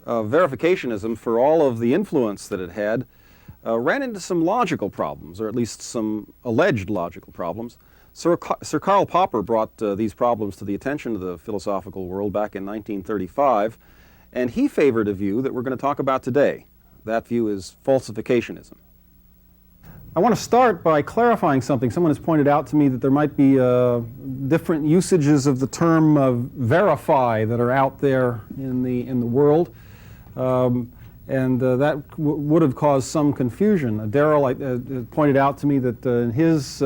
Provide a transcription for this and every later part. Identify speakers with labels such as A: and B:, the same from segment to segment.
A: Verificationism, for all of the influence that it had, ran into some logical problems, or at least some alleged logical problems. Sir Karl Popper brought these problems to the attention of the philosophical world back in 1935, and he favored a view that we're going to talk about today. That view is falsificationism. I want to start by clarifying something. Someone has pointed out to me that there might be different usages of the term verify that are out there in the world. That would have caused some confusion. Darrell pointed out to me that in his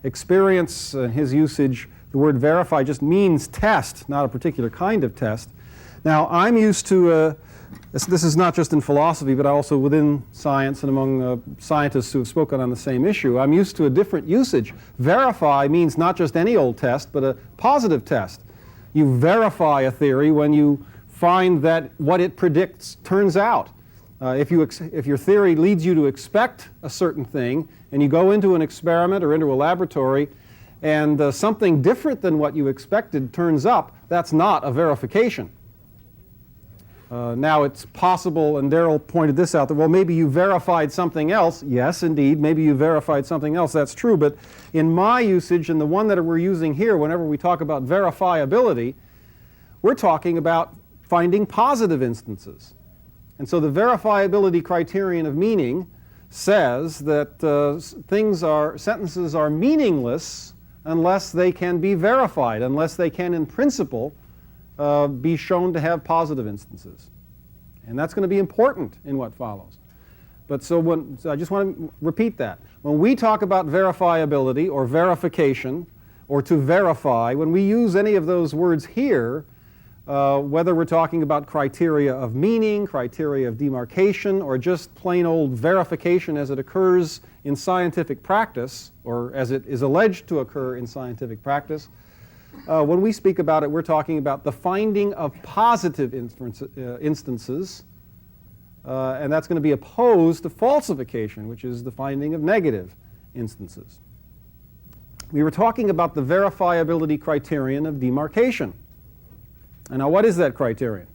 A: experience and his usage, the word verify just means test, not a particular kind of test. Now, I'm used to, this is not just in philosophy, but also within science and among scientists who have spoken on the same issue, I'm used to a different usage. Verify means not just any old test, but a positive test. You verify a theory when you find that what it predicts turns out. If your theory leads you to expect a certain thing, and you go into an experiment or into a laboratory, and something different than what you expected turns up, that's not a verification. Now it's possible, and Darrell pointed this out, that well, maybe you verified something else. Yes, indeed, maybe you verified something else. That's true. But in my usage, and the one that we're using here whenever we talk about verifiability, we're talking about finding positive instances. And so the verifiability criterion of meaning says that sentences are meaningless unless they can be verified, unless they can in principle be shown to have positive instances. And that's going to be important in what follows. But so I just want to repeat that. When we talk about verifiability or verification or to verify, when we use any of those words here, whether we're talking about criteria of meaning, criteria of demarcation, or just plain old verification as it occurs in scientific practice, or as it is alleged to occur in scientific practice, when we speak about it, we're talking about the finding of positive instances, and that's going to be opposed to falsification, which is the finding of negative instances. We were talking about the verifiability criterion of demarcation. And now, what is that criterion?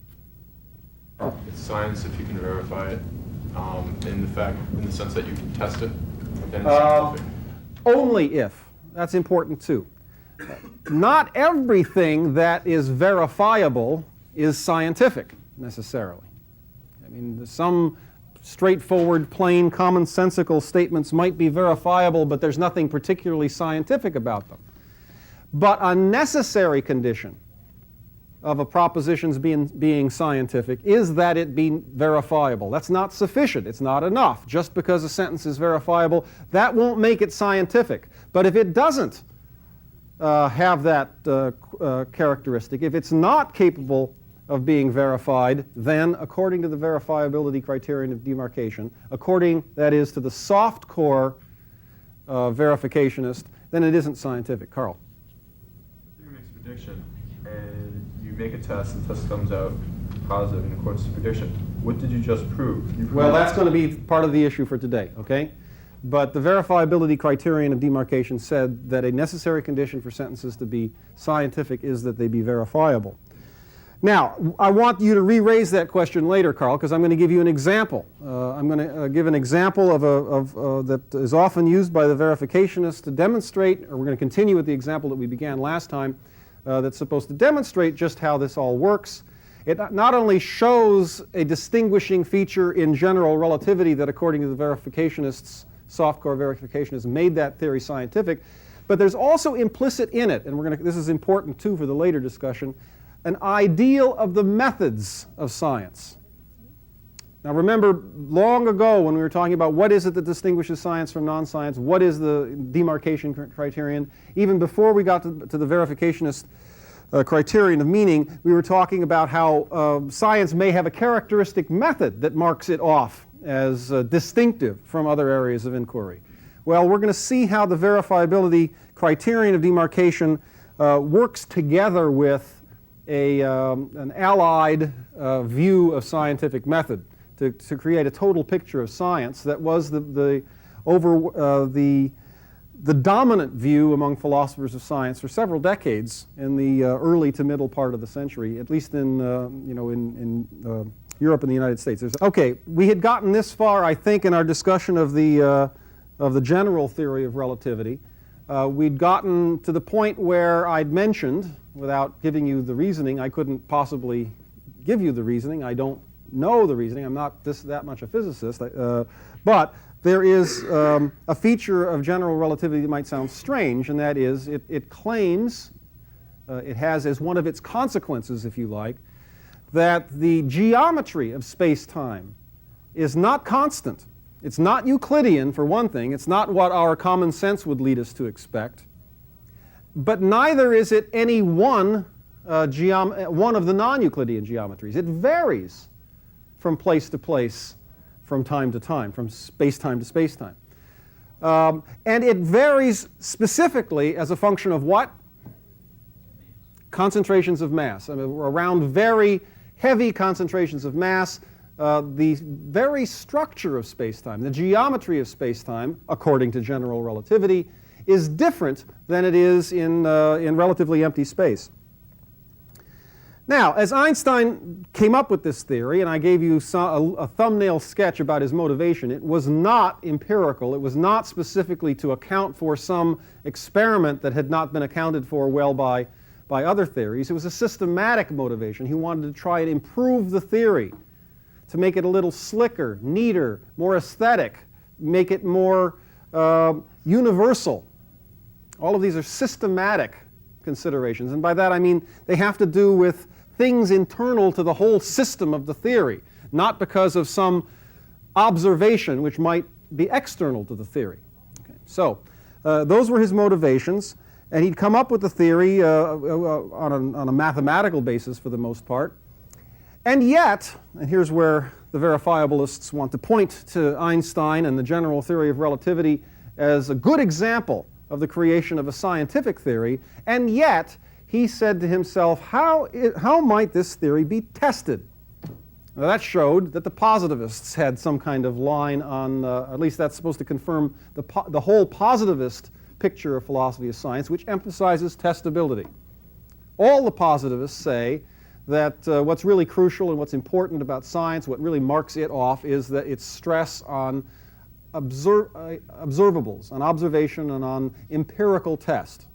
B: It's science if you can verify it, in the sense that you can test it. Then it's scientific.
A: Only if. That's important too. Not everything that is verifiable is scientific necessarily. I mean, some straightforward, plain, commonsensical statements might be verifiable, but there's nothing particularly scientific about them. But a necessary condition of a proposition's being scientific is that it be verifiable. That's not sufficient. It's not enough. Just because a sentence is verifiable, that won't make it scientific. But if it doesn't have that characteristic, if it's not capable of being verified, then according to the verifiability criterion of demarcation, according, that is, to the soft core verificationist, then it isn't scientific. Carl.
B: The theory makes a prediction, and you make a test, the test comes out positive in accordance to prediction. What did you just prove?
A: Well, that's going to be part of the issue for today, okay? But the verifiability criterion of demarcation said that a necessary condition for sentences to be scientific is that they be verifiable. Now, I want you to re-raise that question later, Carl, because I'm going to give you an example. I'm going to give an example that is often used by the verificationists to demonstrate, or we're going to continue with the example that we began last time, that's supposed to demonstrate just how this all works. It not only shows a distinguishing feature in general relativity that, according to the verificationists, softcore verificationism made that theory scientific, but there's also implicit in it, and this is important too for the later discussion, an ideal of the methods of science. Now remember, long ago when we were talking about what is it that distinguishes science from non-science, what is the demarcation criterion, even before we got to the verificationist criterion of meaning, we were talking about how science may have a characteristic method that marks it off as distinctive from other areas of inquiry. Well, we're going to see how the verifiability criterion of demarcation works together with an allied view of scientific method to create a total picture of science that was the dominant view among philosophers of science for several decades in the early to middle part of the century, at least in Europe and the United States. Okay, we had gotten this far, I think, in our discussion of the general theory of relativity. We'd gotten to the point where I'd mentioned, without giving you the reasoning, I couldn't possibly give you the reasoning. I don't know the reasoning. I'm not that much a physicist. But there is a feature of general relativity that might sound strange, and that is it claims, it has as one of its consequences, if you like, that the geometry of space-time is not constant. It's not Euclidean, for one thing. It's not what our common sense would lead us to expect. But neither is it any one of the non-Euclidean geometries. It varies from place to place, from time to time, from space-time to space-time. And it varies specifically as a function of what? Concentrations of mass. I mean, around very heavy concentrations of mass, the very structure of space-time, the geometry of space-time, according to general relativity, is different than it is in relatively empty space. Now, as Einstein came up with this theory, and I gave you a thumbnail sketch about his motivation, it was not empirical. It was not specifically to account for some experiment that had not been accounted for well by other theories. It was a systematic motivation. He wanted to try and improve the theory, to make it a little slicker, neater, more aesthetic, make it more universal. All of these are systematic considerations, and by that I mean they have to do with things internal to the whole system of the theory, not because of some observation which might be external to the theory. Okay. So those were his motivations, and he'd come up with the theory on a mathematical basis for the most part. And yet, and here's where the verifiabilists want to point to Einstein and the general theory of relativity as a good example of the creation of a scientific theory, and yet he said to himself, how might this theory be tested? Now that showed that the positivists had some kind of line on, at least that's supposed to confirm the whole positivist picture of philosophy of science, which emphasizes testability. All the positivists say that what's really crucial and what's important about science, what really marks it off, is that its stress on observables, on observation and on empirical test.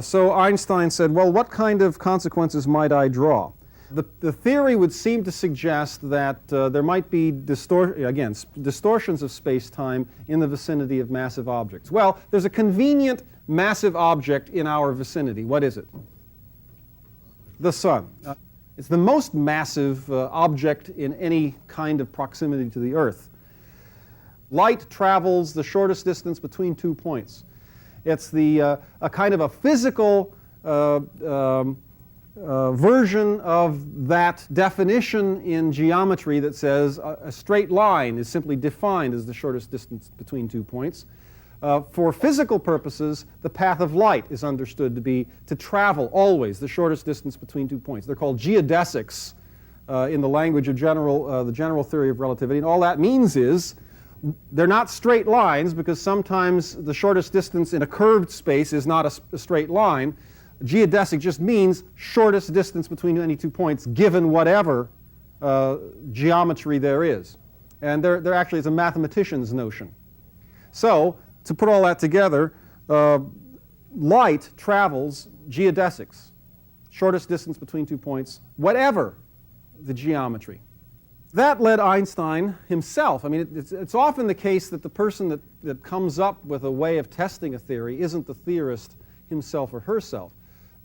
A: So Einstein said, well, what kind of consequences might I draw? The theory would seem to suggest that there might be distortions of space-time in the vicinity of massive objects. Well, there's a convenient massive object in our vicinity. What is it? The sun. It's the most massive object in any kind of proximity to the Earth. Light travels the shortest distance between 2 points. It's a kind of a physical version of that definition in geometry that says a straight line is simply defined as the shortest distance between 2 points. For physical purposes, the path of light is understood to be to travel always the shortest distance between 2 points. They're called geodesics in the language of the general theory of relativity. And all that means is they're not straight lines, because sometimes the shortest distance in a curved space is not a straight line. Geodesic just means shortest distance between any 2 points given whatever geometry there is. And there actually is a mathematician's notion. So to put all that together, light travels geodesics, shortest distance between 2 points, whatever the geometry. That led Einstein himself. I mean, it's often the case that the person that comes up with a way of testing a theory isn't the theorist himself or herself.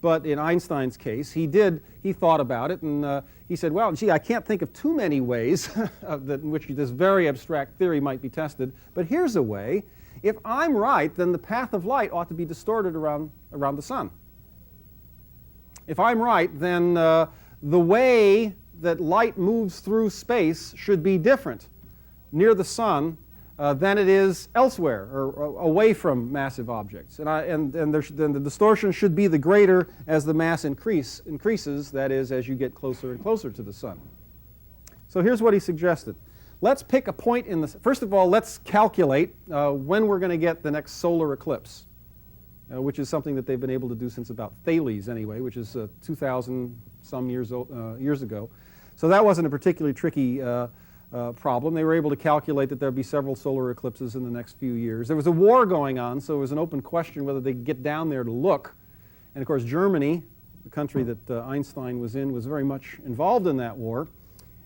A: But in Einstein's case, he thought about it, and he said, well, gee, I can't think of too many ways in which this very abstract theory might be tested, but here's a way. If I'm right, then the path of light ought to be distorted around the sun. If I'm right, then the way that light moves through space should be different near the sun than it is elsewhere or away from massive objects. And then the distortion should be the greater as the mass increases, that is, as you get closer and closer to the sun. So here's what he suggested. Let's pick a point in the... First of all, let's calculate when we're going to get the next solar eclipse, which is something that they've been able to do since about Thales anyway, which is 2,000 some years ago. So that wasn't a particularly tricky problem. They were able to calculate that there'd be several solar eclipses in the next few years. There was a war going on, so it was an open question whether they could get down there to look. And of course, Germany, the country that Einstein was in, was very much involved in that war.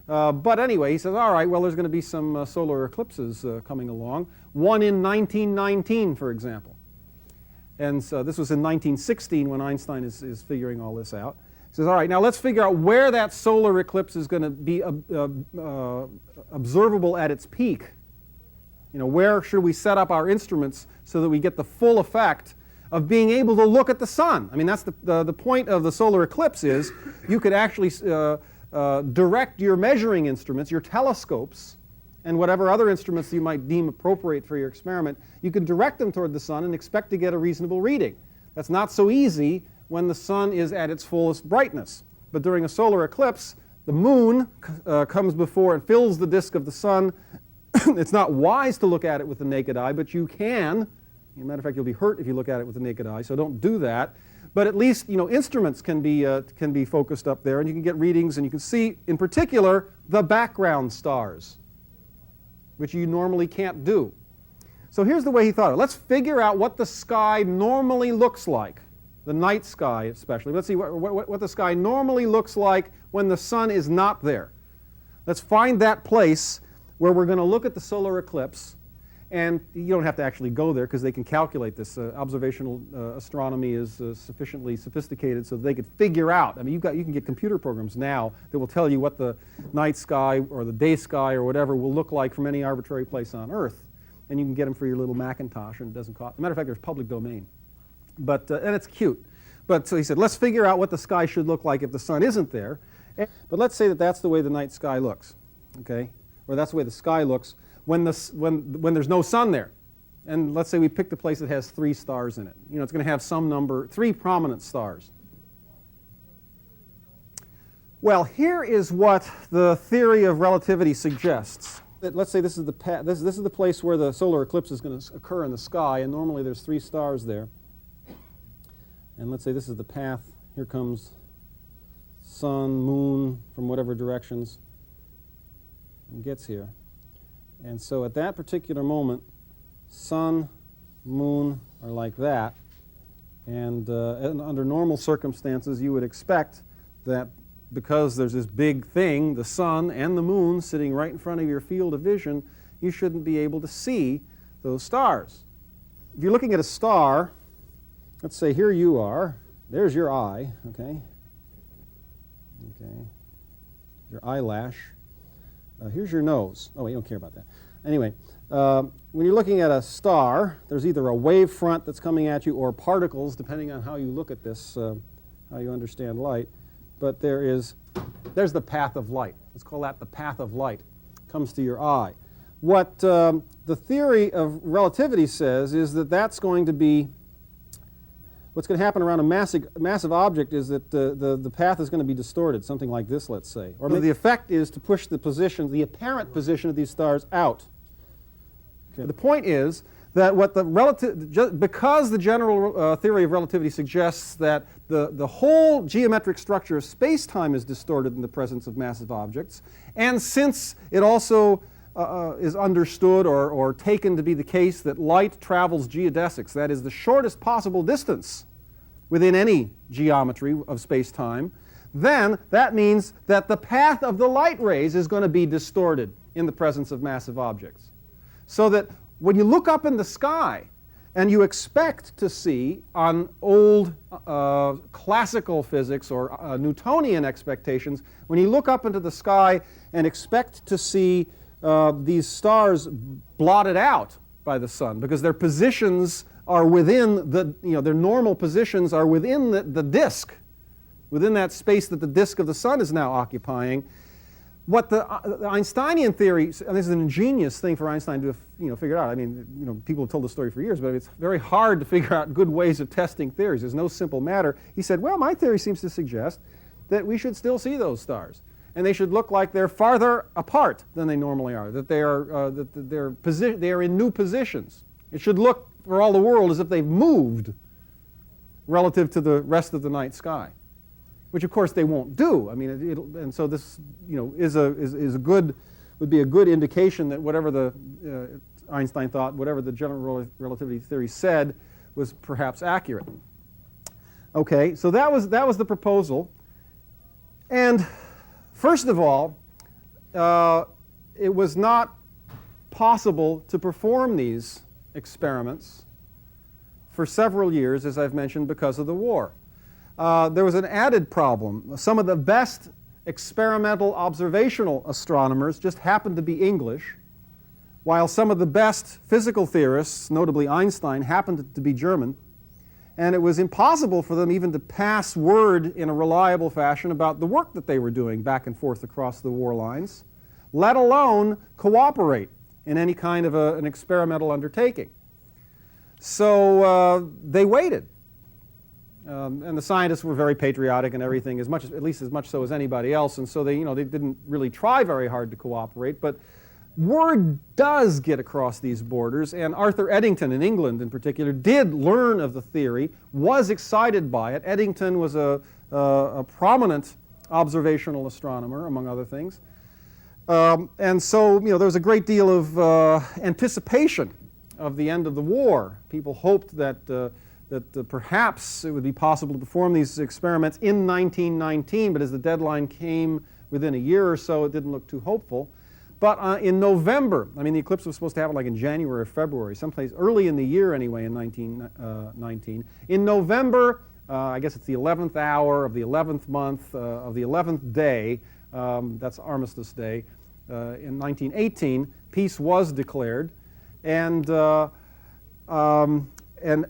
A: But anyway, he says, all right, well, there's going to be some solar eclipses coming along. One in 1919, for example. And so this was in 1916 when Einstein is figuring all this out. He says, all right, now let's figure out where that solar eclipse is going to be observable at its peak. You know, where should we set up our instruments so that we get the full effect of being able to look at the sun? I mean, that's the point of the solar eclipse is you could actually direct your measuring instruments, your telescopes, and whatever other instruments you might deem appropriate for your experiment, you can direct them toward the sun and expect to get a reasonable reading. That's not so easy when the sun is at its fullest brightness. But during a solar eclipse, the moon comes before and fills the disk of the sun. It's not wise to look at it with the naked eye, but you can. As a matter of fact, you'll be hurt if you look at it with the naked eye, so don't do that. But at least, you know, instruments can be focused up there, and you can get readings, and you can see, in particular, the background stars, which you normally can't do. So here's the way he thought of it. Let's figure out what the sky normally looks like, the night sky especially. Let's see what the sky normally looks like when the sun is not there. Let's find that place where we're going to look at the solar eclipse. And you don't have to actually go there because they can calculate this. Observational astronomy is sufficiently sophisticated so that they could figure out. I mean, you can get computer programs now that will tell you what the night sky or the day sky or whatever will look like from any arbitrary place on Earth. And you can get them for your little Macintosh, and it doesn't cost. As a matter of fact, there's public domain. But, and it's cute. But so he said, let's figure out what the sky should look like if the sun isn't there. But let's say that that's the way the night sky looks, okay? Or that's the way the sky looks when there's no sun there. And let's say we pick the place that has 3 stars in it. You know, it's going to have some number, 3 prominent stars. Well, here is what the theory of relativity suggests. Let's say this is the place where the solar eclipse is going to occur in the sky, and normally there's 3 stars there. And let's say this is the path. Here comes sun, moon, from whatever directions, and gets here. And so at that particular moment, sun, moon are like that. And under normal circumstances, you would expect that because there's this big thing, the sun and the moon sitting right in front of your field of vision, you shouldn't be able to see those stars. If you're looking at a star, let's say here you are, there's your eye, okay? Okay, your eyelash. Here's your nose. Oh, wait, you don't care about that. Anyway, when you're looking at a star, there's either a wave front that's coming at you or particles, depending on how you look at this, how you understand light. But there's the path of light. Let's call that the path of light. Comes to your eye. What the theory of relativity says is that that's going to be, what's going to happen around a massive object is that the path is going to be distorted, something like this, let's say. Or the effect is to push the apparent position of these stars out. Okay. The point is that because the general theory of relativity suggests that the whole geometric structure of space-time is distorted in the presence of massive objects, and since it also is understood or taken to be the case that light travels geodesics, that is the shortest possible distance within any geometry of space-time, then that means that the path of the light rays is going to be distorted in the presence of massive objects. So that when you look up in the sky and you expect to see on old classical physics or Newtonian expectations, when you look up into the sky and expect to see these stars blotted out by the sun because their positions are within their normal positions are within the disk, within that space that the disk of the sun is now occupying. What the Einsteinian theory, and this is an ingenious thing for Einstein to figure out. I mean, people have told the story for years, but it's very hard to figure out good ways of testing theories. There's no simple matter. He said, well, my theory seems to suggest that we should still see those stars, and they should look like they're farther apart than they normally are, that they are in new positions. It should look, for all the world, as if they've moved relative to the rest of the night sky, which of course they won't do. I mean, and so this, would be a good indication that whatever the Einstein thought, whatever the general relativity theory said, was perhaps accurate. Okay, so that was the proposal, and first of all, it was not possible to perform these experiments for several years, as I've mentioned, because of the war. There was an added problem. Some of the best experimental observational astronomers just happened to be English, while some of the best physical theorists, notably Einstein, happened to be German. And it was impossible for them even to pass word in a reliable fashion about the work that they were doing back and forth across the war lines, let alone cooperate in any kind of an experimental undertaking. So they waited. And the scientists were very patriotic and everything, at least as much so as anybody else, and so they didn't really try very hard to cooperate. But word does get across these borders, and Arthur Eddington in England in particular did learn of the theory, was excited by it. Eddington was a prominent observational astronomer, among other things. And so there was a great deal of anticipation of the end of the war. People hoped that perhaps it would be possible to perform these experiments in 1919, but as the deadline came within a year or so, it didn't look too hopeful. But in November, I mean, the eclipse was supposed to happen like in January or February, someplace early in the year anyway, in 1919. In November, I guess it's the 11th hour of the 11th month of the 11th day, that's Armistice Day, in 1918, peace was declared, and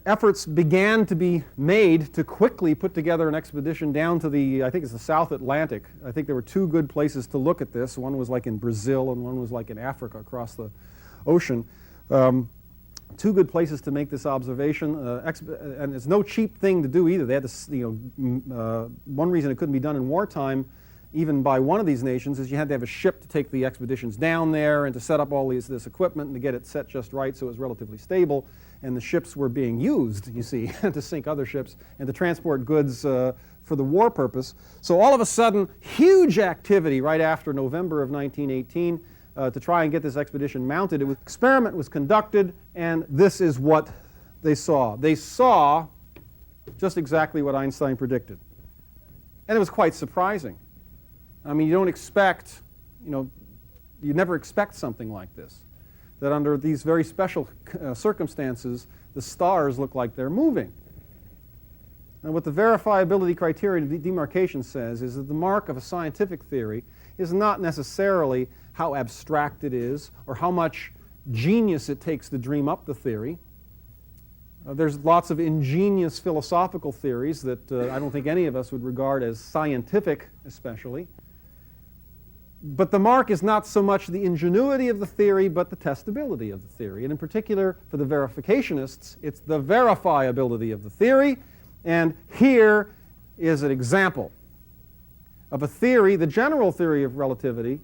A: efforts began to be made to quickly put together an expedition down to I think it's the South Atlantic. I think there were two good places to look at this. One was like in Brazil and one was like in Africa across the ocean. Two good places to make this observation, and it's no cheap thing to do either. They had to, one reason it couldn't be done in wartime, even by one of these nations, is you had to have a ship to take the expeditions down there and to set up all this equipment and to get it set just right so it was relatively stable. And the ships were being used, you see, to sink other ships and to transport goods for the war purpose. So all of a sudden, huge activity right after November of 1918 to try and get this expedition mounted. An experiment was conducted, and this is what they saw. They saw just exactly what Einstein predicted. And it was quite surprising. I mean, you don't expect, you never expect something like this, that under these very special circumstances, the stars look like they're moving. And what the verifiability criterion of demarcation says is that the mark of a scientific theory is not necessarily how abstract it is or how much genius it takes to dream up the theory. There's lots of ingenious philosophical theories that I don't think any of us would regard as scientific, especially. But the mark is not so much the ingenuity of the theory, but the testability of the theory. And in particular, for the verificationists, it's the verifiability of the theory. And here is an example of a theory, the general theory of relativity,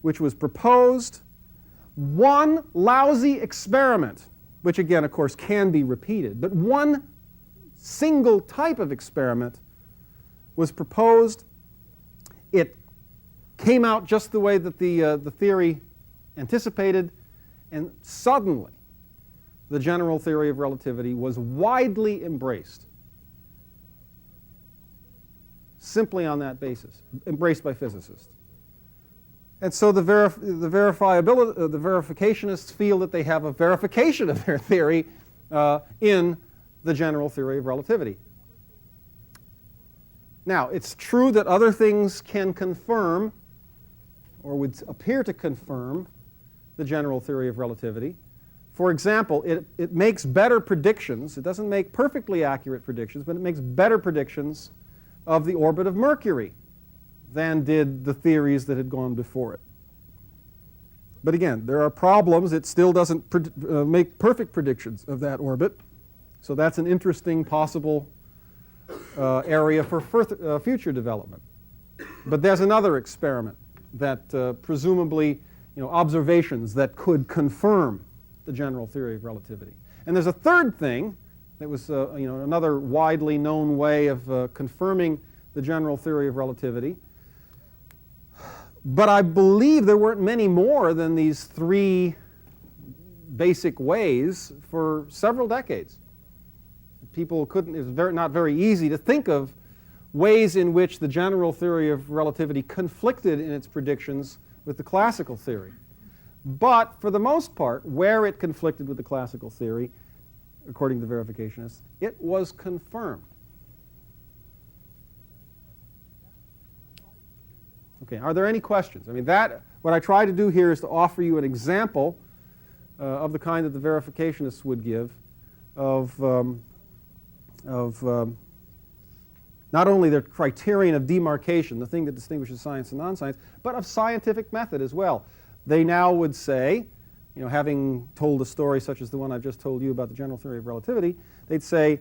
A: which was proposed. One lousy experiment, which again, of course, can be repeated, but one single type of experiment was proposed. It came out just the way that the theory anticipated, and suddenly the general theory of relativity was widely embraced. Simply on that basis, embraced by physicists. And so the verificationists feel that they have a verification of their theory in the general theory of relativity. Now, it's true that other things can confirm, or would appear to confirm, the general theory of relativity. For example, it makes better predictions. It doesn't make perfectly accurate predictions, but it makes better predictions of the orbit of Mercury than did the theories that had gone before it. But again, there are problems. It still doesn't make perfect predictions of that orbit. So that's an interesting possible area for future development. But there's another experiment that presumably, observations that could confirm the general theory of relativity. And there's a third thing that was another widely known way of confirming the general theory of relativity. But I believe there weren't many more than these three basic ways for several decades. People couldn't, it was not very easy to think of ways in which the general theory of relativity conflicted in its predictions with the classical theory. But for the most part, where it conflicted with the classical theory, according to the verificationists, it was confirmed. Okay, are there any questions? I mean, what I try to do here is to offer you an example of the kind that the verificationists would give of not only their criterion of demarcation, the thing that distinguishes science and non-science, but of scientific method as well. They now would say, having told a story such as the one I've just told you about the general theory of relativity, they'd say,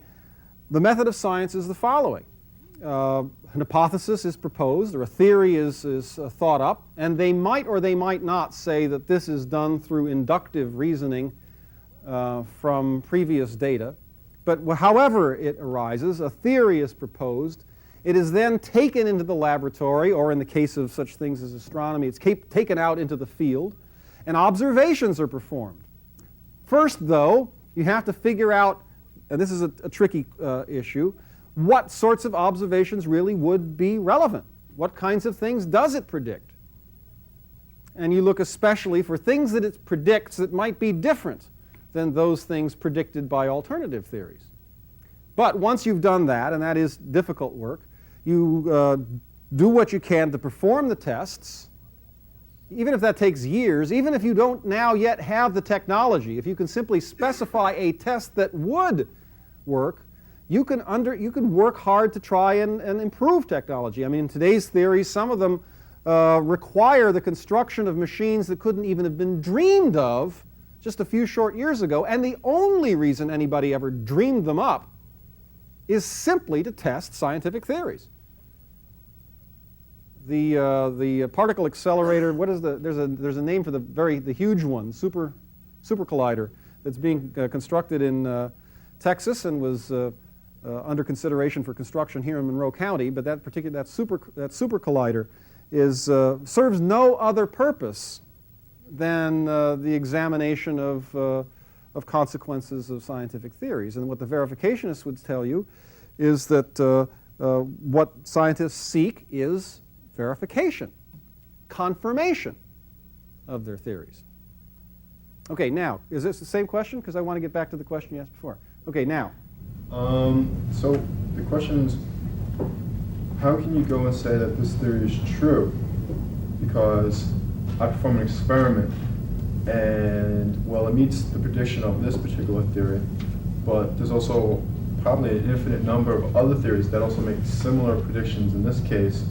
A: the method of science is the following. An hypothesis is proposed, or a theory is thought up, and they might or they might not say that this is done through inductive reasoning from previous data. But however it arises, a theory is proposed. It is then taken into the laboratory, or in the case of such things as astronomy, it's taken out into the field, and observations are performed. First, though, you have to figure out, and this is a tricky issue, what sorts of observations really would be relevant. What kinds of things does it predict? And you look especially for things that it predicts that might be different than those things predicted by alternative theories. But once you've done that, and that is difficult work, you do what you can to perform the tests, even if that takes years, even if you don't now yet have the technology. If you can simply specify a test that would work, you can work hard to try and improve technology. I mean, in today's theories, some of them require the construction of machines that couldn't even have been dreamed of just a few short years ago, and the only reason anybody ever dreamed them up is simply to test scientific theories. The particle accelerator, there's a name for the huge one, super collider, that's being constructed in Texas and was under consideration for construction here in Monroe County. But that super collider serves no other purpose than the examination of consequences of scientific theories. And what the verificationists would tell you is that what scientists seek is verification, confirmation of their theories. Okay, now, is this the same question? Because I want to get back to the question you asked before. Okay, now.
C: So the question is, how can you go and say that this theory is true? Because I perform an experiment and, well, it meets the prediction of this particular theory, but there's also probably an infinite number of other theories that also make similar predictions in this case.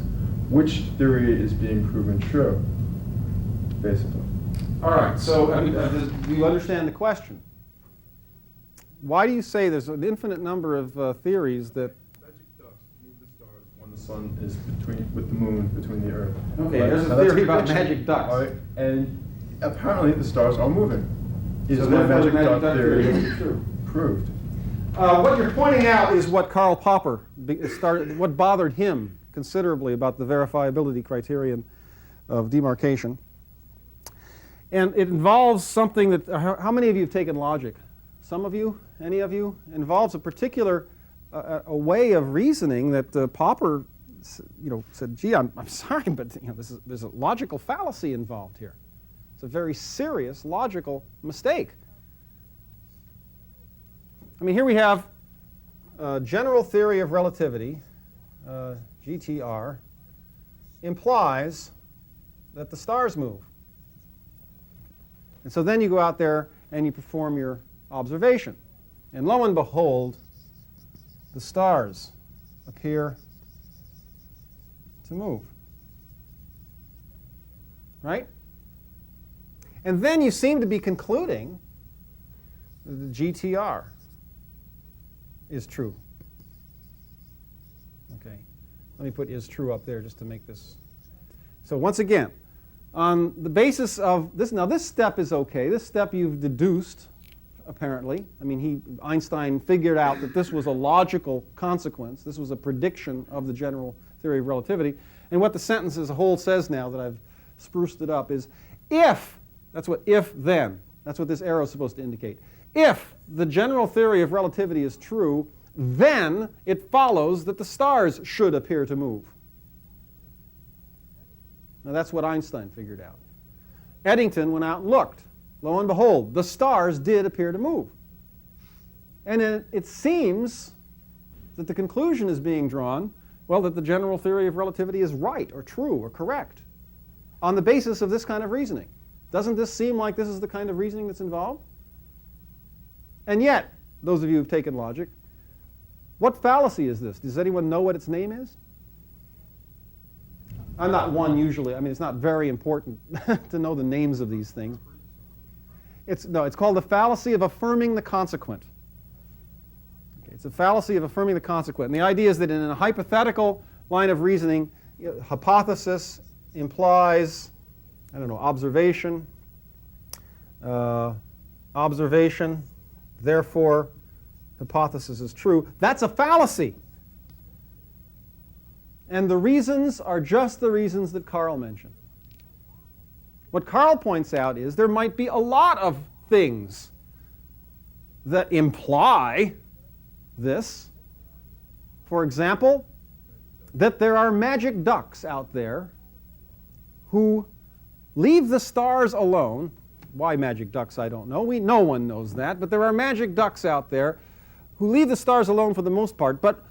C: Which theory is being proven true, basically?
A: All right, so do you understand the question? Why do you say there's an infinite number of theories that...
C: Magic ducks move the stars when the sun is with the moon, between the earth.
A: Okay,
C: Right?
A: there's
C: Now,
A: a
C: that's
A: theory about
C: prediction.
A: magic ducks.
C: All right, and apparently the stars are moving. Is
A: So
C: my
A: therefore
C: magic
A: the
C: duck theory
A: is true.
C: proved?
A: What you're pointing out is what Karl Popper what bothered him considerably about the verifiability criterion of demarcation. And it involves something that, how many of you have taken logic? Some of you? Any of you? It involves a particular a way of reasoning that Popper said, gee, I'm sorry, but there's a logical fallacy involved here. It's a very serious logical mistake. I mean, here we have general theory of relativity, GTR, implies that the stars move. And so then you go out there and you perform your observation. And lo and behold, the stars appear to move. Right? And then you seem to be concluding that the GTR is true. Okay. Let me put is true up there just to make this. So once again, on the basis of this, now this step is okay. This step you've deduced, apparently. I mean, Einstein figured out that this was a logical consequence. This was a prediction of the general theory of relativity. And what the sentence as a whole says now that I've spruced it up is, if, that's what if then, that's what this arrow is supposed to indicate. If the general theory of relativity is true, then it follows that the stars should appear to move. Now that's what Einstein figured out. Eddington went out and looked. Lo and behold, the stars did appear to move. And it seems that the conclusion is being drawn, well, that the general theory of relativity is right or true or correct on the basis of this kind of reasoning. Doesn't this seem like this is the kind of reasoning that's involved? And yet, those of you who've taken logic, what fallacy is this? Does anyone know what its name is? I'm not one usually. I mean, it's not very important to know the names of these things. It's called the fallacy of affirming the consequent. Okay, it's a fallacy of affirming the consequent. And the idea is that in a hypothetical line of reasoning, hypothesis implies, I don't know, observation. Observation, therefore, hypothesis is true. That's a fallacy. And the reasons are just the reasons that Karl mentioned. What Karl points out is there might be a lot of things that imply this. For example, that there are magic ducks out there who leave the stars alone. Why magic ducks, I don't know. No one knows that. But there are magic ducks out there who leave the stars alone for the most part. But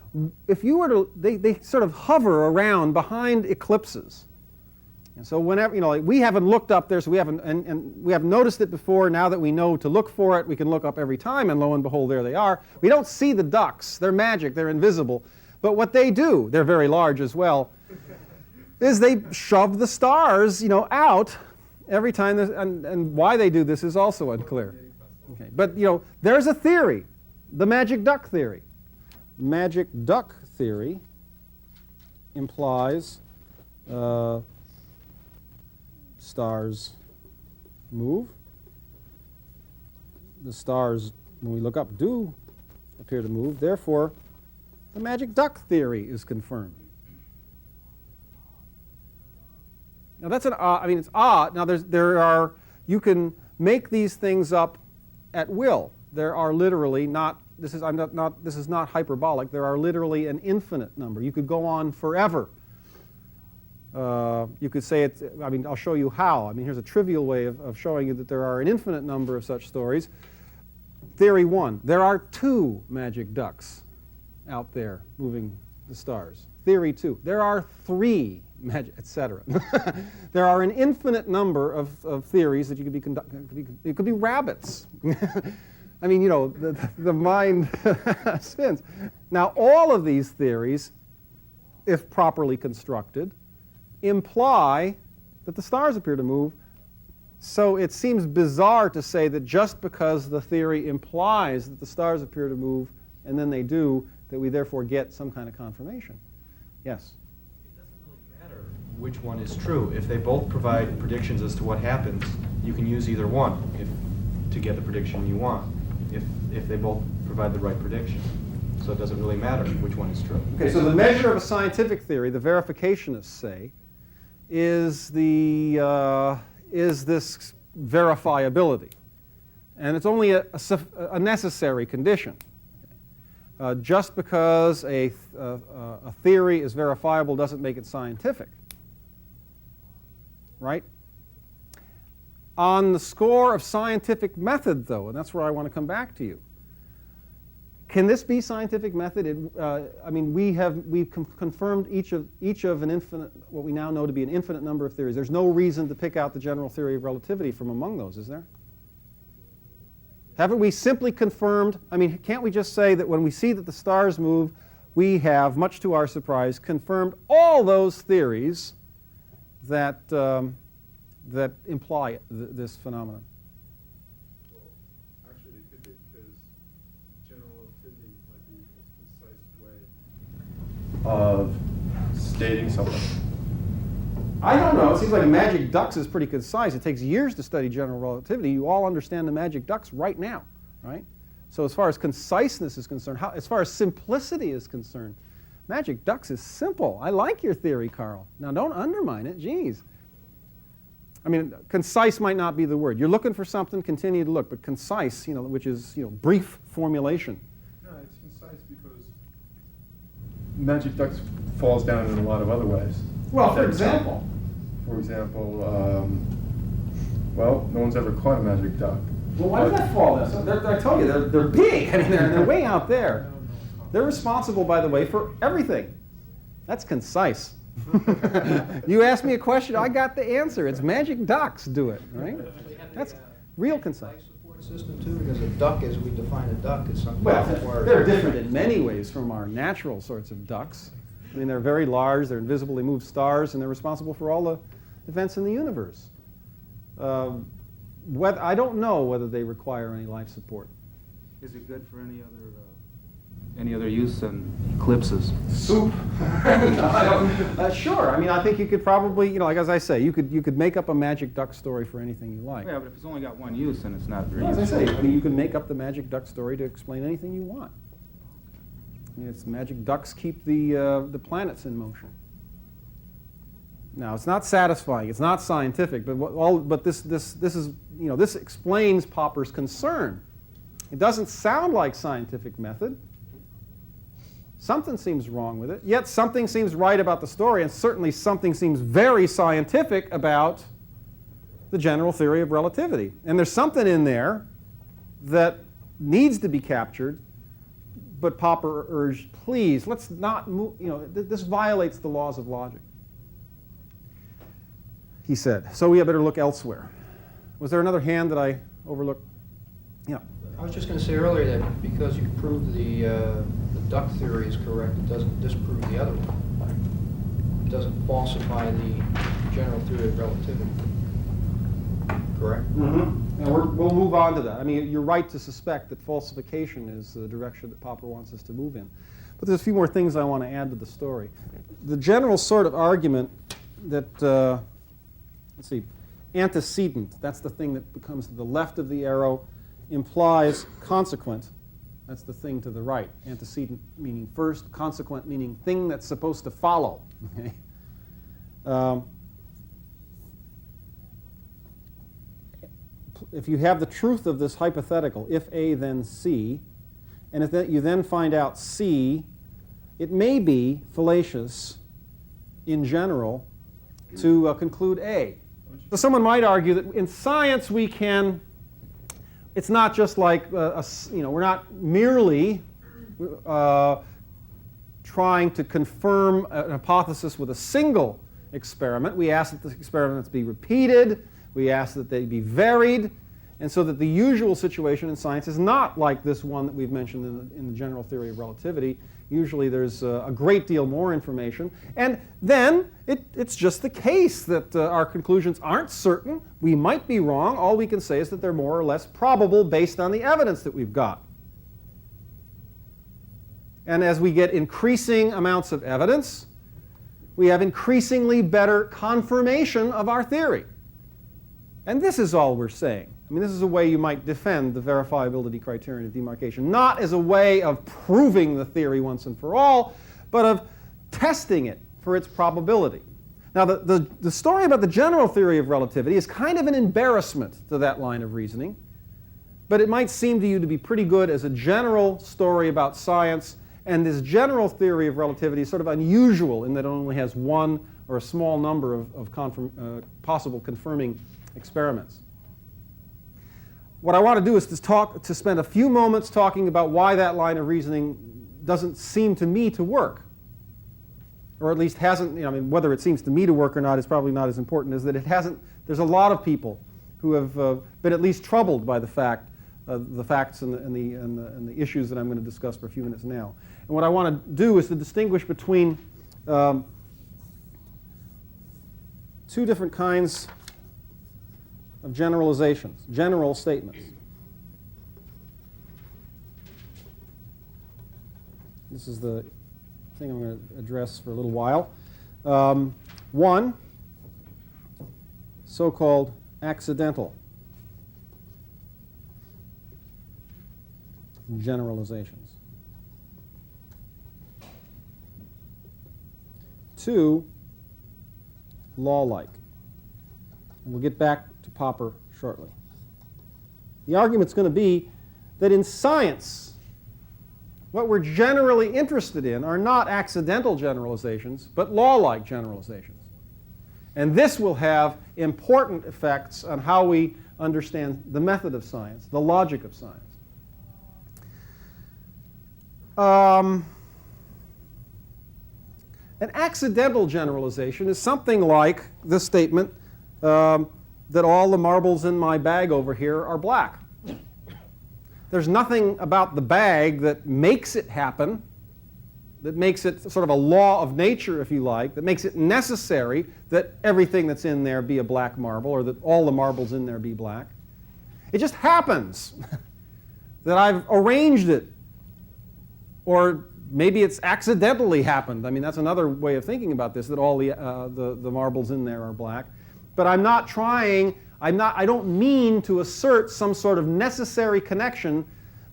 A: if you were to, they sort of hover around behind eclipses. And so whenever, like we haven't looked up there, so we haven't, and we haven't noticed it before. Now that we know to look for it, we can look up every time, and lo and behold, there they are. We don't see the ducks. They're magic. They're invisible. But what they do, they're very large as well, is they shove the stars, out every time. And why they do this is also unclear. Okay. But, there's a theory, the magic duck theory. Magic duck theory implies stars move. The stars, when we look up, do appear to move. Therefore, the magic duck theory is confirmed. Now that's it's odd. Now you can make these things up at will. There are literally this is not hyperbolic. There are literally an infinite number. You could go on forever. You could say I'll show you how. Here's a trivial way of showing you that there are an infinite number of such stories. Theory 1, there are 2 magic ducks out there moving the stars. Theory 2, there are 3 magic, etc. There are an infinite number of theories that you could be conducting. It could be rabbits. The mind spins. Now, all of these theories, if properly constructed, imply that the stars appear to move So it seems bizarre to say that just because the theory implies that the stars appear to move, and then they do, that we therefore get some kind of confirmation. Yes?
D: It doesn't really matter which one is true. If they both provide predictions as to what happens, you can use either one to get the prediction you want, if they both provide the right prediction. So it doesn't really matter which one is true.
A: Okay, so the measure of a scientific theory, the verificationists say, is this verifiability. And it's only a necessary condition. Just because a theory is verifiable doesn't make it scientific. Right? On the score of scientific method, though, and that's where I want to come back to you, can this be scientific method? I mean, we've confirmed each of an infinite, what we now know to be an infinite number of theories. There's no reason to pick out the general theory of relativity from among those, is there? Haven't we simply confirmed? I mean, can't we just say that when we see that the stars move, we have, much to our surprise, confirmed all those theories that that imply this phenomenon?
C: Actually, it could be, because general relativity might be the most concise way of stating something.
A: I don't know. It seems like magic ducks is pretty concise. It takes years to study general relativity. You all understand the magic ducks right now, right? So as far as conciseness is concerned, as far as simplicity is concerned, magic ducks is simple. I like your theory, Carl. Now don't undermine it. Geez. I mean, concise might not be the word. You're looking for something, continue to look. But concise, which is, brief formulation.
C: No, it's concise because magic ducks falls down in a lot of other ways.
A: Well, for example,
C: well, no one's ever caught a magic duck.
A: well, why does that fall down? So I told you, they're big. I mean, they're way out there. They're responsible, by the way, for everything. That's concise. You asked me a question, I got the answer. It's magic ducks do it, right? That's real concise.
E: Life support system too, because a duck, as we define a duck, is something.
A: Well, they're different in many ways from our natural sorts of ducks. I mean, they're very large, they're invisible, they move stars, and they're responsible for all the events in the universe. I don't know whether they require any life support.
D: Is it good for any other use than eclipses?
A: Soup? Sure. I mean, I think you could probably, like as I say, you could make up a magic duck story for anything you like.
D: Yeah, but if it's only got one use, then it's not very
A: Well, as I
D: useful.
A: say, I mean, you can make up the magic duck story to explain anything you want. I mean, it's magic ducks keep the planets in motion. Now, it's not satisfying. It's not scientific, but this is this explains Popper's concern. It doesn't sound like scientific method. Something seems wrong with it. Yet something seems right about the story, and certainly something seems very scientific about the general theory of relativity. And there's something in there that needs to be captured. But Popper urged, please, let's not move, this violates the laws of logic. He said, so we had better look elsewhere. Was there another hand that I overlooked? Yeah.
E: I was just going to say earlier that because you proved the duck theory is correct, it doesn't disprove the other one. It doesn't falsify the general theory of relativity. Correct?
A: Mm-hmm. And we'll move on to that. I mean, you're right to suspect that falsification is the direction that Popper wants us to move in. But there's a few more things I want to add to the story. The general sort of argument that, let's see, antecedent, that's the thing that becomes to the left of the arrow, implies consequent, that's the thing to the right. Antecedent meaning first, consequent meaning thing that's supposed to follow. Okay? If you have the truth of this hypothetical, if A then C, and if you then find out C, it may be fallacious in general to conclude A. So someone might argue that in science we can, it's not just like, we're not merely trying to confirm an hypothesis with a single experiment. We ask that the experiments be repeated. We ask that they be varied, and so that the usual situation in science is not like this one that we've mentioned in the general theory of relativity. Usually there's a great deal more information. And then it's just the case that our conclusions aren't certain. We might be wrong. All we can say is that they're more or less probable based on the evidence that we've got. And as we get increasing amounts of evidence, we have increasingly better confirmation of our theory. And this is all we're saying. I mean, this is a way you might defend the verifiability criterion of demarcation, not as a way of proving the theory once and for all, but of testing it for its probability. Now, the story about the general theory of relativity is kind of an embarrassment to that line of reasoning, but it might seem to you to be pretty good as a general story about science, and this general theory of relativity is sort of unusual in that it only has one or a small number of possible confirming experiments. What I want to do is to spend a few moments talking about why that line of reasoning doesn't seem to me to work. Or at least hasn't, I mean, whether it seems to me to work or not is probably not as important as that it hasn't. There's a lot of people who have been at least troubled by the facts and the issues that I'm going to discuss for a few minutes now. And what I want to do is to distinguish between two different kinds of generalizations, general statements. This is the thing I'm going to address for a little while. One, so-called accidental generalizations. Two, law-like. And we'll get back to Popper shortly. The argument's going to be that in science, what we're generally interested in are not accidental generalizations, but law-like generalizations. And this will have important effects on how we understand the method of science, the logic of science. An accidental generalization is something like the statement that all the marbles in my bag over here are black. There's nothing about the bag that makes it happen, that makes it sort of a law of nature, if you like, that makes it necessary that everything that's in there be a black marble or that all the marbles in there be black. It just happens that I've arranged it. Or maybe it's accidentally happened. I mean, that's another way of thinking about this, that all the marbles in there are black. But I'm not trying, I don't mean to assert some sort of necessary connection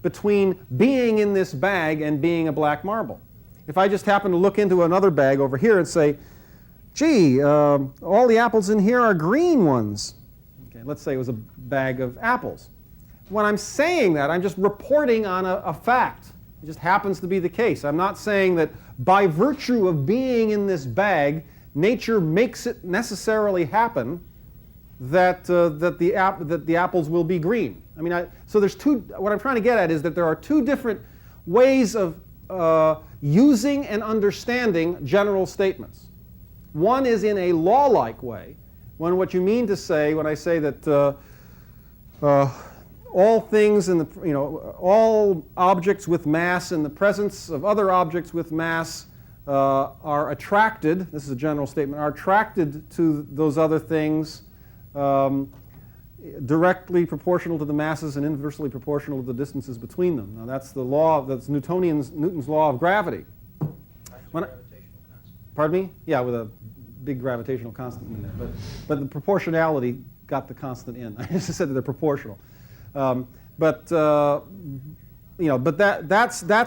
A: between being in this bag and being a black marble. If I just happen to look into another bag over here and say, gee, all the apples in here are green ones. Okay, let's say it was a bag of apples. When I'm saying that, I'm just reporting on a fact. It just happens to be the case. I'm not saying that by virtue of being in this bag, nature makes it necessarily happen that the apples will be green. I mean, so there's two. What I'm trying to get at is that there are two different ways of using and understanding general statements. One is in a law-like way, when what you mean to say when I say that all things in the all objects with mass in the presence of other objects with mass are attracted, this is a general statement, are attracted to those other things directly proportional to the masses and inversely proportional to the distances between them. Now that's the law, that's Newton's law of gravity. Pardon me? Yeah, with a big gravitational constant in there. But the proportionality got the constant in. I just said that they're proportional. But that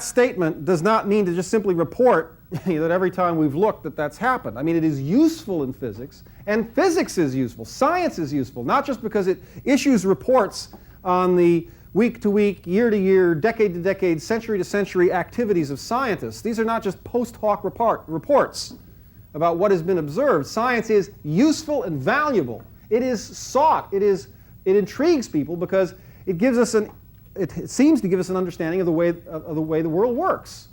A: statement does not mean to just simply report that every time we've looked that's happened. I mean, it is useful in physics, and physics is useful. Science is useful, not just because it issues reports on the week-to-week, year-to-year, decade-to-decade, century-to-century activities of scientists. These are not just post hoc reports about what has been observed. Science is useful and valuable. It is sought. It intrigues people because it gives us it seems to give us an understanding of the way the world works.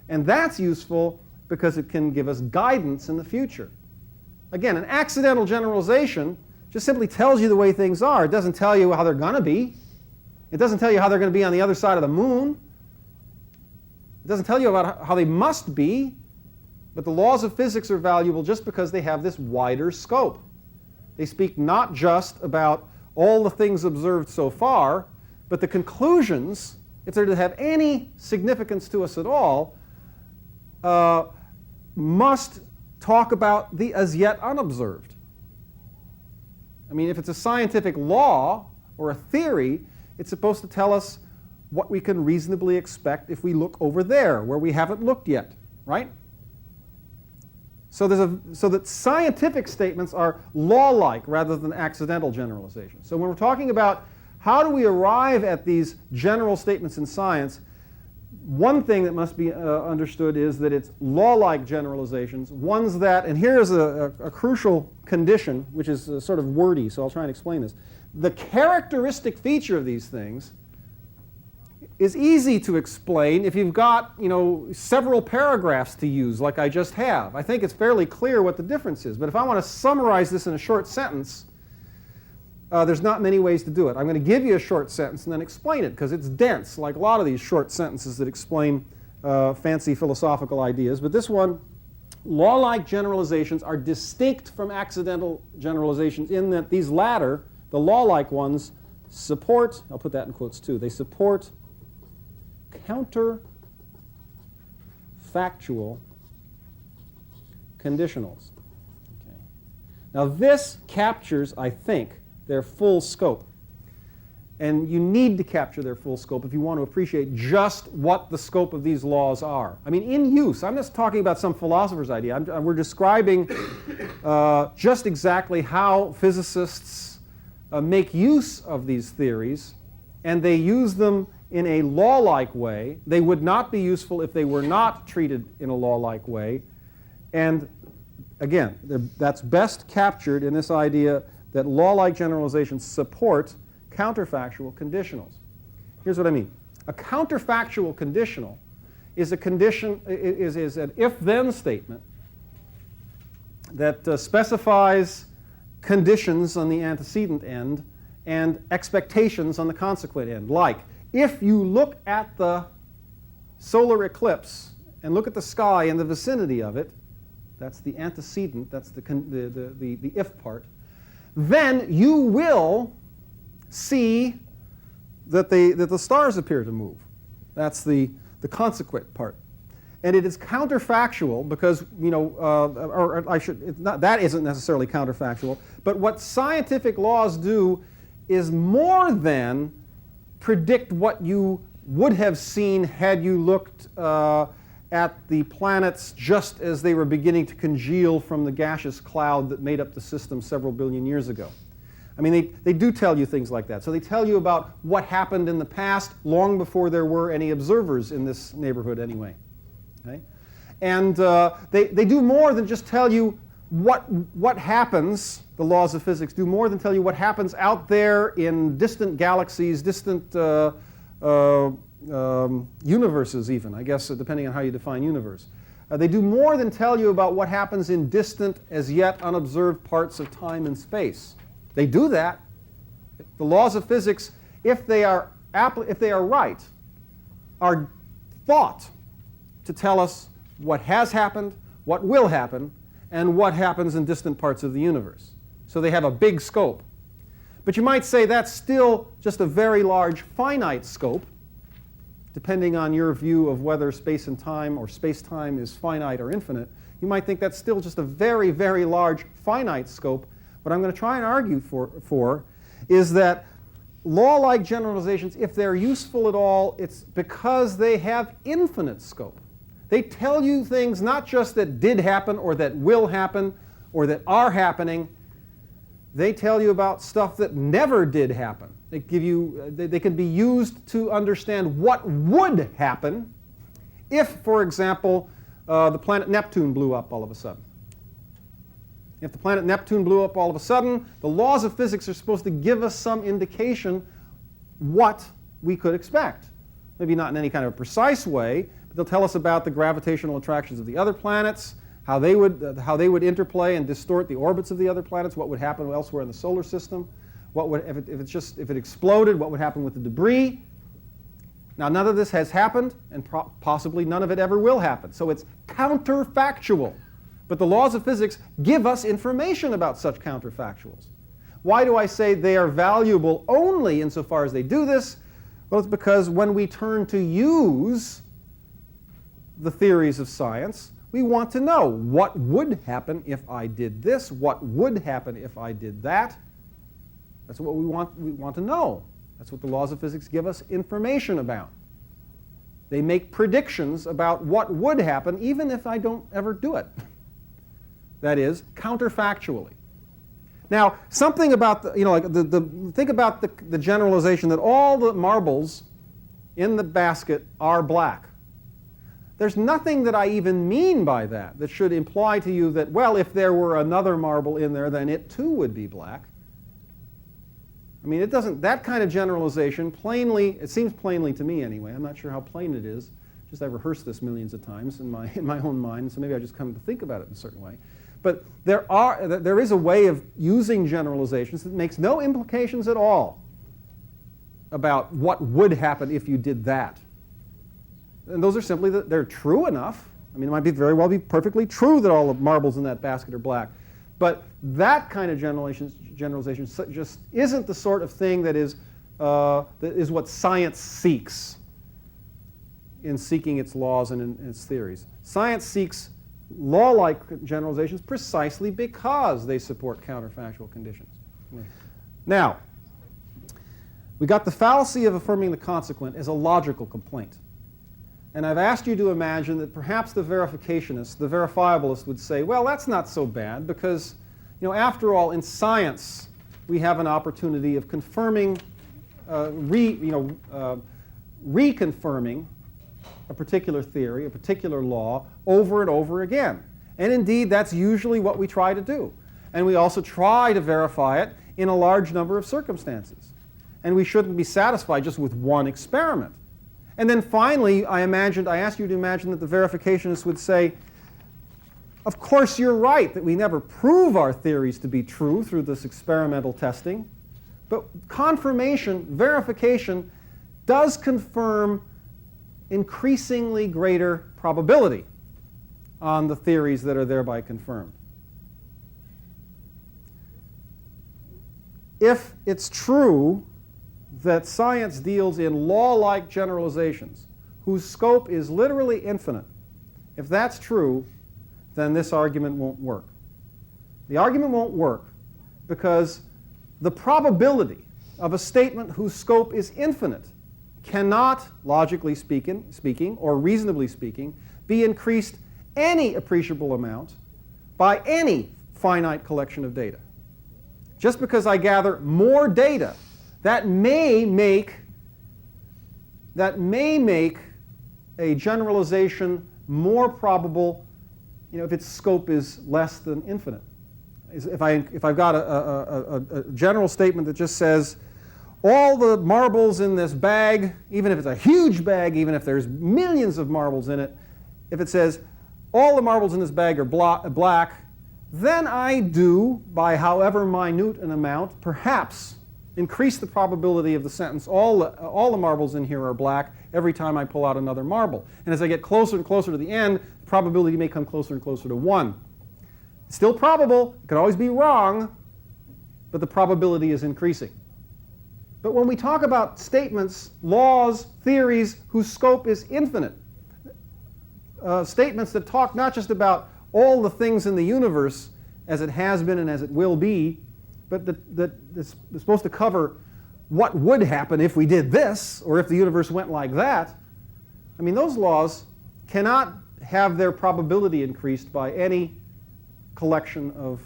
A: And that's useful because it can give us guidance in the future. Again, an accidental generalization just simply tells you the way things are. It doesn't tell you how they're going to be. It doesn't tell you how they're going to be on the other side of the moon. It doesn't tell you about how they must be, but the laws of physics are valuable just because they have this wider scope. They speak not just about all the things observed so far, but the conclusions, if they're to have any significance to us at all, must talk about the as yet unobserved. I mean, if it's a scientific law or a theory, it's supposed to tell us what we can reasonably expect if we look over there, where we haven't looked yet, right? So that scientific statements are law-like rather than accidental generalizations. So when we're talking about how do we arrive at these general statements in science, one thing that must be understood is that it's law-like generalizations, ones that, and here's a crucial condition, which is sort of wordy, so I'll try and explain this. The characteristic feature of these things is easy to explain if you've got, several paragraphs to use like I just have. I think it's fairly clear what the difference is. But if I want to summarize this in a short sentence, there's not many ways to do it. I'm going to give you a short sentence and then explain it because it's dense, like a lot of these short sentences that explain fancy philosophical ideas. But this one, law-like generalizations are distinct from accidental generalizations in that these latter, the law-like ones, support, I'll put that in quotes too, they support counterfactual conditionals. Okay. Now this captures, I think, their full scope. And you need to capture their full scope if you want to appreciate just what the scope of these laws are. I mean, in use, I'm just talking about some philosopher's idea. We're describing just exactly how physicists make use of these theories, and they use them in a law-like way. They would not be useful if they were not treated in a law-like way. And again, that's best captured in this idea that law-like generalizations support counterfactual conditionals. Here's what I mean. A counterfactual conditional is a condition, is an if-then statement that specifies conditions on the antecedent end and expectations on the consequent end. Like, if you look at the solar eclipse and look at the sky in the vicinity of it, that's the antecedent, that's the if part, then you will see that the stars appear to move. That's the consequent part. And it is counterfactual because, that isn't necessarily counterfactual, but what scientific laws do is more than predict what you would have seen had you looked at the planets just as they were beginning to congeal from the gaseous cloud that made up the system several billion years ago. I mean, they do tell you things like that. So they tell you about what happened in the past long before there were any observers in this neighborhood anyway. Okay? And they do more than just tell you what happens. The laws of physics do more than tell you what happens out there in distant galaxies, distant universes even, I guess, depending on how you define universe. They do more than tell you about what happens in distant, as yet unobserved parts of time and space. They do that. The laws of physics, if they are right, are thought to tell us what has happened, what will happen, and what happens in distant parts of the universe. So they have a big scope. But you might say that's still just a very large finite scope, depending on your view of whether space and time or space-time is finite or infinite. You might think that's still just a very, very large finite scope. What I'm going to try and argue for is that law-like generalizations, if they're useful at all, it's because they have infinite scope. They tell you things not just that did happen or that will happen or that are happening. They tell you about stuff that never did happen. They can be used to understand what would happen if, for example, the planet Neptune blew up all of a sudden. If the planet Neptune blew up all of a sudden, the laws of physics are supposed to give us some indication what we could expect. Maybe not in any kind of a precise way, but they'll tell us about the gravitational attractions of the other planets, how they would interplay and distort the orbits of the other planets, what would happen elsewhere in the solar system, what would, if it exploded, what would happen with the debris. Now, none of this has happened, and possibly none of it ever will happen. So it's counterfactual. But the laws of physics give us information about such counterfactuals. Why do I say they are valuable only insofar as they do this? Well, it's because when we turn to use the theories of science, we want to know what would happen if I did this, what would happen if I did that. That's what we want to know. That's what the laws of physics give us information about. They make predictions about what would happen even if I don't ever do it. That is, counterfactually. Now, something about think about the generalization that all the marbles in the basket are black. There's nothing that I even mean by that that should imply to you that, well, if there were another marble in there, then it too would be black. I mean, it doesn't, that kind of generalization plainly, it seems plainly to me anyway, I'm not sure how plain it is, just I've rehearsed this millions of times in my own mind, so maybe I just come to think about it in a certain way. But there is a way of using generalizations that makes no implications at all about what would happen if you did that. And those are simply that they're true enough. I mean, it might very well be perfectly true that all the marbles in that basket are black. But that kind of generalization just isn't the sort of thing that is what science seeks in seeking its laws and in its theories. Science seeks law-like generalizations precisely because they support counterfactual conditions. Now, we got the fallacy of affirming the consequent as a logical complaint. And I've asked you to imagine that perhaps the verificationist, the verifiabilist would say, well, that's not so bad because, after all, in science, we have an opportunity of confirming, reconfirming a particular theory, a particular law, over and over again. And indeed, that's usually what we try to do. And we also try to verify it in a large number of circumstances. And we shouldn't be satisfied just with one experiment. And then finally, I asked you to imagine that the verificationist would say, of course you're right that we never prove our theories to be true through this experimental testing, but confirmation, verification, does confirm increasingly greater probability on the theories that are thereby confirmed. If it's true that science deals in law-like generalizations whose scope is literally infinite, if that's true, then this argument won't work. The argument won't work because the probability of a statement whose scope is infinite cannot, logically speaking, or reasonably speaking, be increased any appreciable amount by any finite collection of data. Just because I gather more data, that may make a generalization more probable, if its scope is less than infinite. If I've got a general statement that just says, all the marbles in this bag, even if it's a huge bag, even if there's millions of marbles in it, if it says all the marbles in this bag are black, then I do, by however minute an amount, perhaps increase the probability of the sentence, all the marbles in here are black, every time I pull out another marble. And as I get closer and closer to the end, the probability may come closer and closer to 1. It's still probable, it could always be wrong, but the probability is increasing. But when we talk about statements, laws, theories whose scope is infinite, statements that talk not just about all the things in the universe as it has been and as it will be, but that is supposed to cover what would happen if we did this, or if the universe went like that, I mean, those laws cannot have their probability increased by any collection of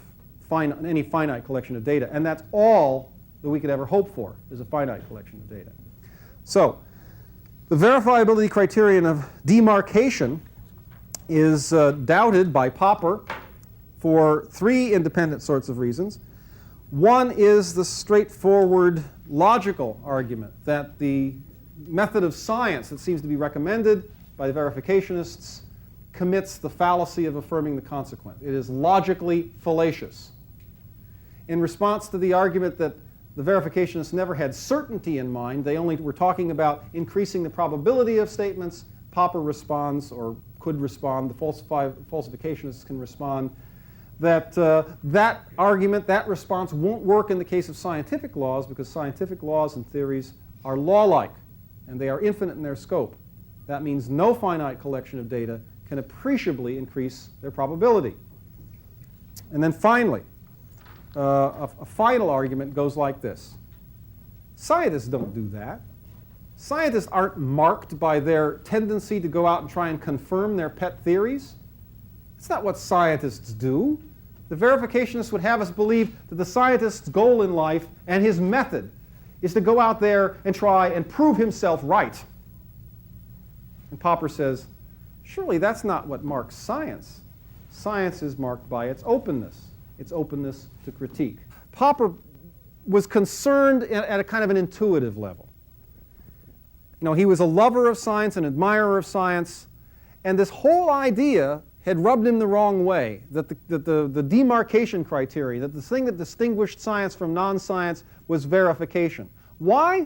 A: any finite collection of data. And that's all that we could ever hope for, is a finite collection of data. So the verifiability criterion of demarcation is doubted by Popper for 3 independent sorts of reasons. One is the straightforward logical argument that the method of science that seems to be recommended by the verificationists commits the fallacy of affirming the consequent. It is logically fallacious. In response to the argument that The verificationists never had certainty in mind. They only were talking about increasing the probability of statements. Popper responds, or could respond, the falsificationists can respond, that that argument, that response won't work in the case of scientific laws because scientific laws and theories are law-like and they are infinite in their scope. That means no finite collection of data can appreciably increase their probability. And then finally, a final argument goes like this. Scientists don't do that. Scientists aren't marked by their tendency to go out and try and confirm their pet theories. That's not what scientists do. The verificationists would have us believe that the scientist's goal in life and his method is to go out there and try and prove himself right. And Popper says, surely that's not what marks science. Science is marked by its openness to critique. Popper was concerned at a kind of an intuitive level. You know, he was a lover of science, an admirer of science, and this whole idea had rubbed him the wrong way, that the demarcation criteria, that the thing that distinguished science from non-science was verification. Why?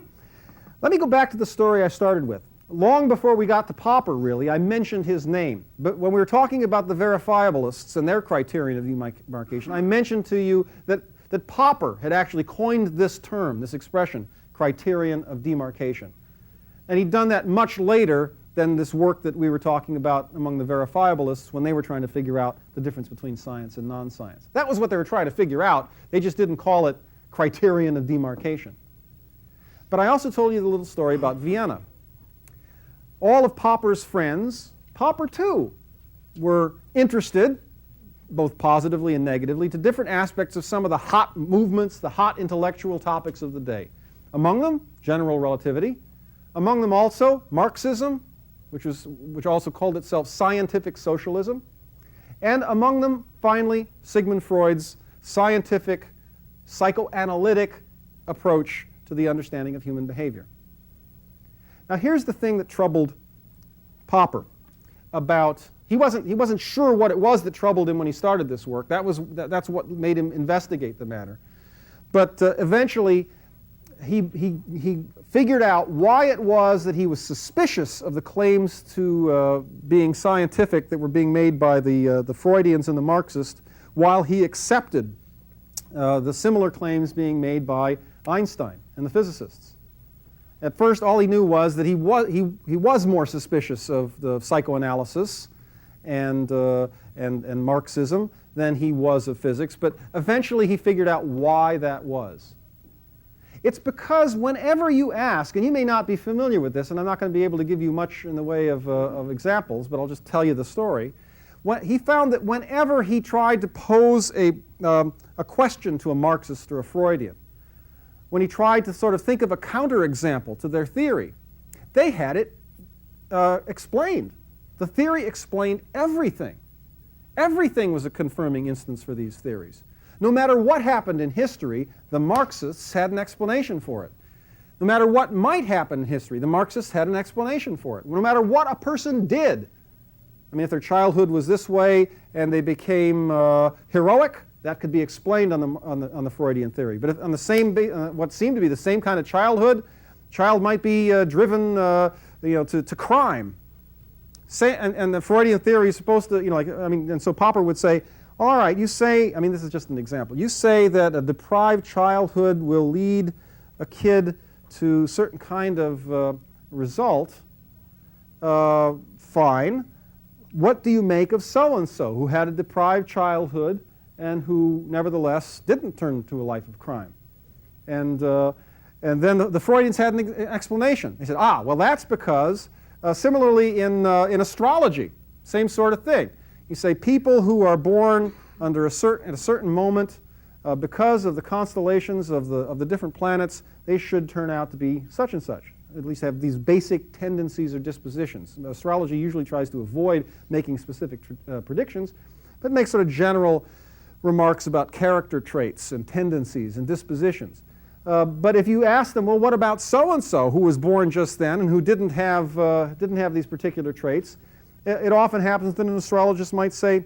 A: Let me go back to the story I started with. Long before we got to Popper, really, I mentioned his name. But when we were talking about the verifiabilists and their criterion of demarcation, I mentioned to you that Popper had actually coined this term, this expression, criterion of demarcation. And he'd done that much later than this work that we were talking about among the verifiabilists when they were trying to figure out the difference between science and non-science. That was what they were trying to figure out. They just didn't call it criterion of demarcation. But I also told you the little story about Vienna. All of Popper's friends, Popper too, were interested, both positively and negatively, to different aspects of some of the hot movements, the hot intellectual topics of the day. Among them, general relativity. Among them also, Marxism, which also called itself scientific socialism. And among them, finally, Sigmund Freud's scientific, psychoanalytic approach to the understanding of human behavior. Now here's the thing that troubled Popper about, he wasn't sure what it was that troubled him when he started this work. That's what made him investigate the matter. But eventually he figured out why it was that he was suspicious of the claims to being scientific that were being made by the Freudians and the Marxists, while he accepted the similar claims being made by Einstein and the physicists. At first, all he knew was that he was more suspicious of the psychoanalysis and Marxism than he was of physics, but eventually he figured out why that was. It's because whenever you ask, and you may not be familiar with this, and I'm not going to be able to give you much in the way of examples, but I'll just tell you the story. He found that whenever he tried to pose a question to a Marxist or a Freudian, when he tried to sort of think of a counterexample to their theory, they had it explained. The theory explained everything. Everything was a confirming instance for these theories. No matter what happened in history, the Marxists had an explanation for it. No matter what might happen in history, the Marxists had an explanation for it. No matter what a person did, I mean, if their childhood was this way and they became heroic, that could be explained on the Freudian theory. But if on the same, what seemed to be the same kind of childhood, child might be driven, to crime. And the Freudian theory is supposed to, and so Popper would say, all right, you say, I mean, this is just an example. You say that a deprived childhood will lead a kid to a certain kind of result. Fine. What do you make of so-and-so who had a deprived childhood and who nevertheless didn't turn to a life of crime? And then the Freudians had an explanation. They said, well, that's because similarly in astrology, same sort of thing. You say people who are born at a certain moment, because of the constellations of the different planets, they should turn out to be such and such. At least have these basic tendencies or dispositions. Astrology usually tries to avoid making specific predictions, but makes sort of general remarks about character traits and tendencies and dispositions. But if you ask them, well, what about so-and-so who was born just then and who didn't have these particular traits, it often happens that an astrologist might say,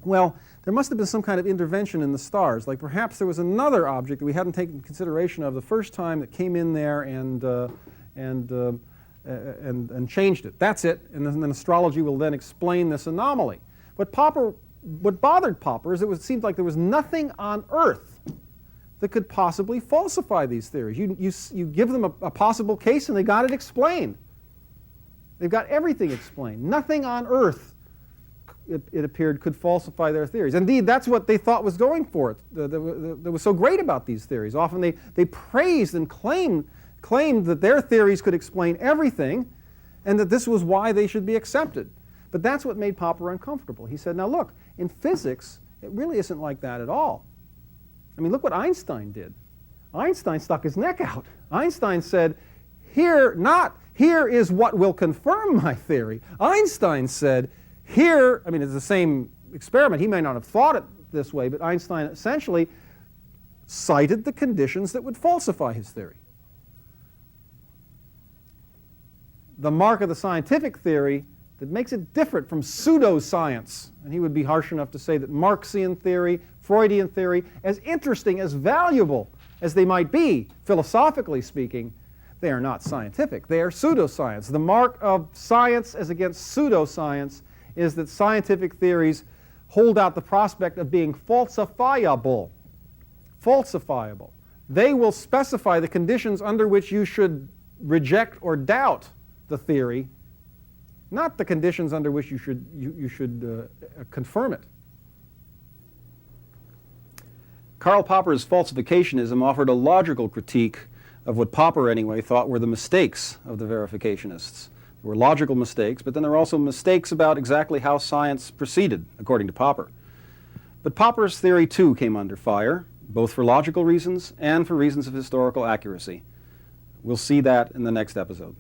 A: well, there must have been some kind of intervention in the stars. Like perhaps there was another object that we hadn't taken consideration of the first time that came in there and changed it. That's it, and then astrology will then explain this anomaly. What bothered Popper is it seemed like there was nothing on Earth that could possibly falsify these theories. You give them a possible case and they got it explained. They've got everything explained. Nothing on Earth, it appeared, could falsify their theories. Indeed, that's what they thought was going for it. That was so great about these theories. Often they praised and claimed that their theories could explain everything and that this was why they should be accepted. But that's what made Popper uncomfortable. He said, now look, in physics, it really isn't like that at all. I mean, look what Einstein did. Einstein stuck his neck out. Einstein said, here is what will confirm my theory. Einstein said, here, I mean, it's the same experiment. He may not have thought it this way, but Einstein essentially cited the conditions that would falsify his theory. The mark of the scientific theory that makes it different from pseudoscience, and he would be harsh enough to say that Marxian theory, Freudian theory, as interesting, as valuable as they might be, philosophically speaking, they are not scientific. They are pseudoscience. The mark of science as against pseudoscience is that scientific theories hold out the prospect of being falsifiable. Falsifiable. They will specify the conditions under which you should reject or doubt the theory, not the conditions under which you should confirm it. Karl Popper's falsificationism offered a logical critique of what Popper, anyway, thought were the mistakes of the verificationists. There were logical mistakes, but then there were also mistakes about exactly how science proceeded, according to Popper. But Popper's theory, too, came under fire, both for logical reasons and for reasons of historical accuracy. We'll see that in the next episode.